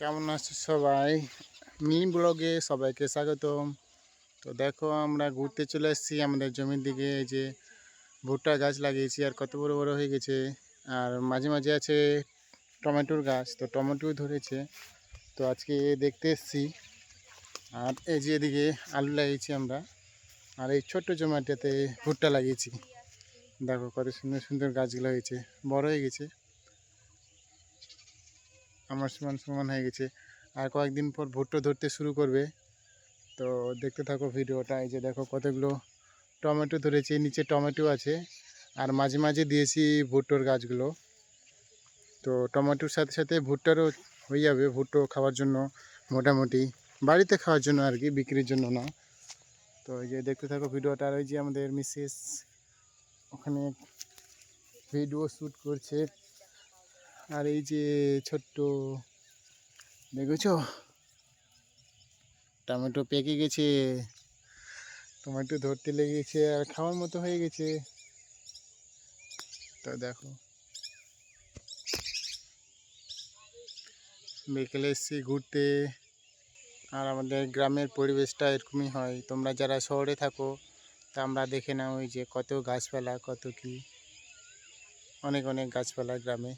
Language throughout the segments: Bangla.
কেমন আছো সবাই? মিনি ব্লগে সবাইকে স্বাগতম। তো দেখো আমরা ঘুরতে চলে এসেছি আমাদের জমির দিকে। এই যে ভুট্টা গাছ লাগিয়েছি আর কত বড় বড় হয়ে গেছে। আর মাঝে মাঝে আছে টমেটোর গাছ, তো টমেটো ধরেছে। তো আজকে দেখতে এসেছি। আর এই যে এদিকে আলু লাগিয়েছি আমরা। আর এই ছোট্ট জমিটাতে ভুট্টা লাগিয়েছি। দেখো কত সুন্দর সুন্দর গাছগুলো হয়েছে, বড় হয়ে গেছে, আমার সমান সমান হয়ে গেছে। আর কয়েকদিন পর ভুট্টা ধরতে শুরু করবে। তো দেখতে থাকো ভিডিওটা। এই যে দেখো কতগুলো টমেটো ধরেছে, নিচে টমেটো আছে। আর মাঝে মাঝে দিয়েছি ভুট্টোর গাছগুলো। তো টমেটোর সাথে সাথে ভুট্টারও হয়ে যাবে, ভুট্টো খাওয়ার জন্য মোটামুটি, বাড়িতে খাওয়ার জন্য আর কি, বিক্রির জন্য না। তো এই যে দেখতে থাকো ভিডিওটা। আর ওই যে আমাদের মিসেস ওখানে ভিডিও শ্যুট করছে। আর এই যে ছোট্ট, দেখেছো টমেটো পেকে গেছে, টমেটো ধরতে লেগেছে আর খাওয়ার মতো হয়ে গেছে। তো দেখো বিকেলে এসেছি ঘুরতে। আর আমাদের গ্রামের পরিবেশটা এরকমই হয়। তোমরা যারা শহরে থাকো তা আমরা দেখে নাও, ওই যে কত গাছপালা, কত কি, অনেক অনেক গাছপালা গ্রামে।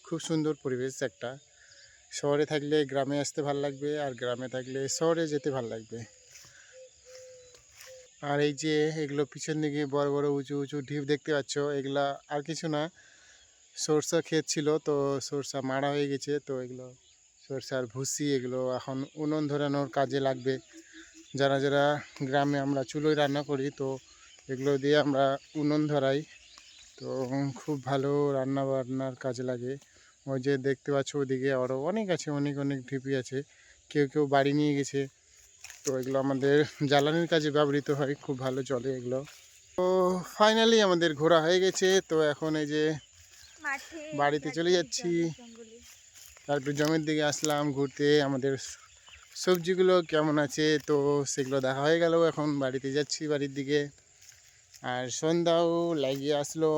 খুব সুন্দর পরিবেশ একটা। শহরে থাকলে গ্রামে আসতে ভাল লাগবে, আর গ্রামে থাকলে শহরে যেতে ভাল লাগবে। আর এই যে এগুলো পিছন দিকে বড় বড় উঁচু উঁচু ঢিপ দেখতে পাচ্ছ, এগুলা আর কিছু না, সরষা ক্ষেত ছিল, তো সরষা মারা হয়ে গেছে। তো এগুলো সরষার ভুসি, এগুলো এখন উনুন ধরানোর কাজে লাগবে। যারা যারা গ্রামে আমরা চুলোয় রান্না করি, তো এগুলো দিয়ে আমরা উনুন ধরাই। তো খুব ভালো রান্না বান্নার কাজে লাগে। ওই যে দেখতে পাচ্ছ ওদিকে আরও অনেক আছে, অনেক অনেক ঢিপি আছে, কেউ কেউ বাড়ি নিয়ে গেছে। তো এগুলো আমাদের জ্বালানির কাজে ব্যবহৃত হয়, খুব ভালো চলে এগুলো। তো ফাইনালি আমাদের ঘোরা হয়ে গেছে। তো এখন এই যে বাড়িতে চলে যাচ্ছি। তারপর জমির দিকে আসলাম ঘুরতে। আমাদের সবজিগুলো কেমন আছে তো সেগুলো দেখা হয়ে গেল। এখন বাড়িতে যাচ্ছি, বাড়ির দিকে। আর সন্ধ্যাও লাগিয়ে আসলো।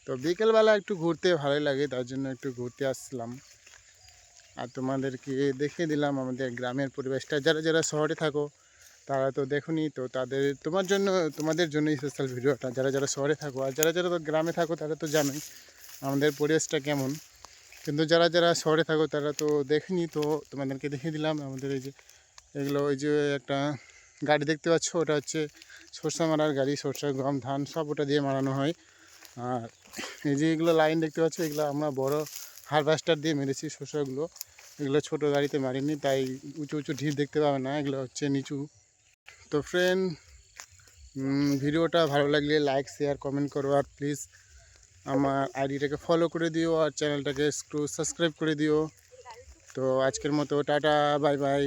তো বিকেলবেলা একটু ঘুরতে ভালোই লাগে, তার জন্য একটু ঘুরতে আসলাম। আর তোমাদেরকে দেখিয়ে দিলাম আমাদের গ্রামের পরিবেশটা। যারা যারা শহরে থাকো তারা তো দেখোনি, তো তোমাদের জন্য স্পেশাল ভিডিওটা। যারা যারা শহরে থাকো আর যারা যারা গ্রামে থাকো তারা তো জানোই আমাদের পরিবেশটা কেমন। কিন্তু যারা যারা শহরে থাকো তারা তো দেখেনি, তো তোমাদেরকে দেখিয়ে দিলাম আমাদের এই যে এগুলো। ওই যে একটা গাড়ি দেখতে পাচ্ছ, ওটা হচ্ছে সরষা মারার গাড়ি। সরষা, গম, ধান সব ওটা দিয়ে মারানো হয়। আর এই যে এগুলো লাইন দেখতে পাচ্ছ, এগুলো আমরা বড় হারভেস্টার দিয়ে মেরেছি শস্যগুলো। এগুলো ছোট গাড়িতে মারিনি, তাই উঁচু উঁচু ঢিপ দেখতে পাবে না, এগুলো হচ্ছে নিচু। তো ফ্রেন্ড, ভিডিওটা ভালো লাগলে লাইক, শেয়ার, কমেন্ট করো। আর প্লিজ আমার আইডিটাকে ফলো করে দিও আর চ্যানেলটাকে একটু সাবস্ক্রাইব করে দিও। তো আজকের মতো টাটা, বাই বাই।